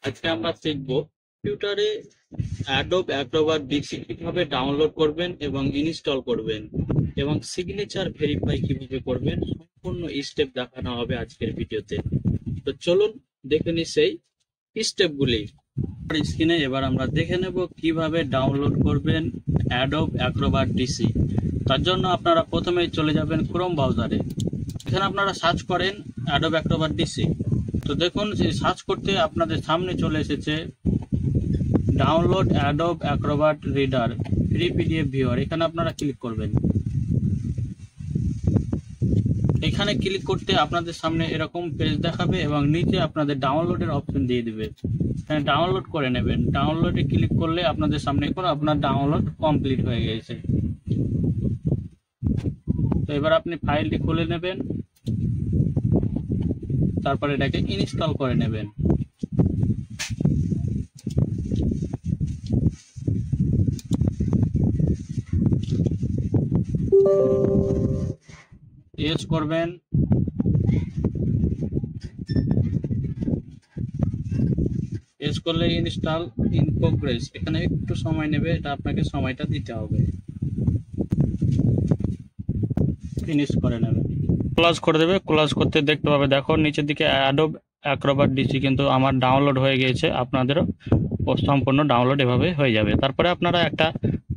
আজকে আমরা শিখব কম্পিউটারে অ্যাডোব অ্যাক্রোব্যাট ডিসি কিভাবে ডাউনলোড করবেন এবং ইনস্টল করবেন এবং সিগনেচার ভেরিফাই কিভাবে করবেন সম্পূর্ণ স্টেপ দেখানো হবে আজকের ভিডিওতে। তো চলুন দেখে নিই সেই স্টেপগুলি। স্ক্রিনে এবার আমরা দেখে নেব কিভাবে ডাউনলোড করবেন অ্যাডোব অ্যাক্রোব্যাট ডিসি। তার জন্য আপনারা প্রথমেই চলে যাবেন ক্রোম ব্রাউজারে। এখানে আপনারা সার্চ করেন অ্যাডোব অ্যাক্রোব্যাট ডিসি। তো দেখুন যে সার্চ করতে আপনাদের সামনে চলে এসেছে download Adobe Acrobat reader free PDF viewer. এখানে আপনারা ক্লিক করবেন। এখানে ক্লিক করতে আপনাদের সামনে এরকম পেজ দেখাবে এবং নিচে আপনাদের ডাউনলোডের অপশন দিয়ে দিবে। এখানে ডাউনলোড করে নেবেন। ডাউনলোডে ক্লিক করলে আপনাদের সামনে এখন আপনার ডাউনলোড কমপ্লিট হয়ে গেছে। তো এবার আপনি ফাইলটি খুলে নেবেন, তারপরে এটাকে ইনস্টল করে নেবেন। ইউজ করবেন। ইউজ করলে ইনস্টল ইন প্রোগ্রেস, এখানে একটু সময় নেবে, এটা আপনাকে সময়টা দিতে হবে। ফিনিশ করে নেবে, ক্লোজ করে দেবে। ক্লোজ করতে দেখতে পাবে, দেখো নিচের দিকে অ্যাডোব অ্যাক্রোব্যাট ডিসি কিন্তু আমার ডাউনলোড হয়ে গিয়েছে। আপনাদেরও সম্পূর্ণ ডাউনলোড এভাবে হয়ে যাবে। তারপরে আপনারা একটা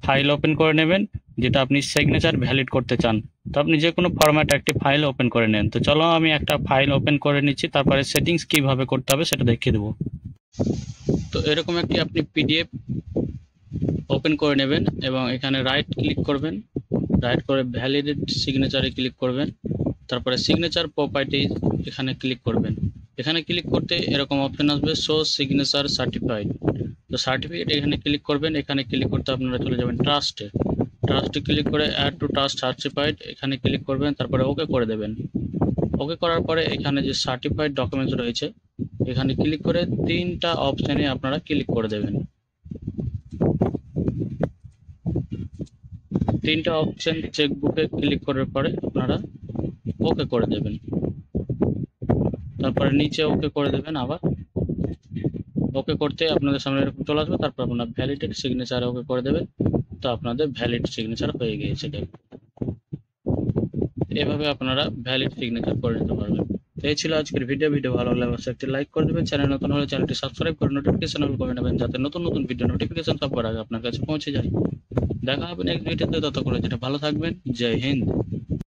ফাইল ওপেন করে নেবেন যেটা আপনি সিগনেচার ভ্যালিড করতে চান। তো আপনি যে কোনো ফরম্যাট একটি ফাইল ওপেন করে নেন। তো চলো আমি একটা ফাইল ওপেন করে নিচ্ছি, তারপরে সেটিংস কিভাবে করতে হবে সেটা দেখিয়ে দেবো। তো এরকম একটি আপনি পিডিএফ ওপেন করে নেবেন এবং এখানে রাইট ক্লিক করবেন। রাইট করে ভ্যালিডেট সিগনেচারে ক্লিক করবেন। তারপরে সিগনেচার প্রপার্টিজ এখানে ক্লিক করবেন। এখানে ক্লিক করতে এরকম অপশন আসবে শো সিগনেচার সার্টিফাইড। তো সার্টিফিকেট এখানে ক্লিক করবেন। এখানে ক্লিক করতে আপনারা চলে যাবেন ট্রাস্টে। ট্রাস্টে ক্লিক করে অ্যাড টু ট্রাস্ট সার্টিফাইড এখানে ক্লিক করবেন, তারপরে ওকে করে দেবেন। ওকে করার পরে এখানে যে সার্টিফাইড ডকুমেন্টস রয়েছে এখানে ক্লিক করে তিনটা অপশানে আপনারা ক্লিক করে দেবেন। তিনটা অপশন চেকবুকে ক্লিক করার পরে আপনারা ওকে করে দেবেন। তারপরে নিচে ওকে করে দেবেন। আবার ওকে করতে আপনাদের সামনে এরকম চলে আসবে। তারপর আপনার ভ্যালিডেট সিগনেচার ওকে করে দেবেন। তো আপনাদের ভ্যালিড সিগনেচার হয়ে গিয়েছে। এভাবে আপনারা ভ্যালিড সিগনেচার করে নিতে পারবেন। তো এই ছিল আজকের ভিডিও। ভালো লাগলে অবশ্যই একটি লাইক করে দেবেন। চ্যানেল নতুন হলে চ্যানেলটি সাবস্ক্রাইব করে নোটিফিকেশন অন করে নেবেন যাতে নতুন নতুন ভিডিও নোটিফিকেশন সবার আগে আপনার কাছে পৌঁছে যায়। দেখা হবে নেক্সট ভিডিওতে, ততক্ষণে যেটা ভালো থাকবেন। জয় হিন্দ।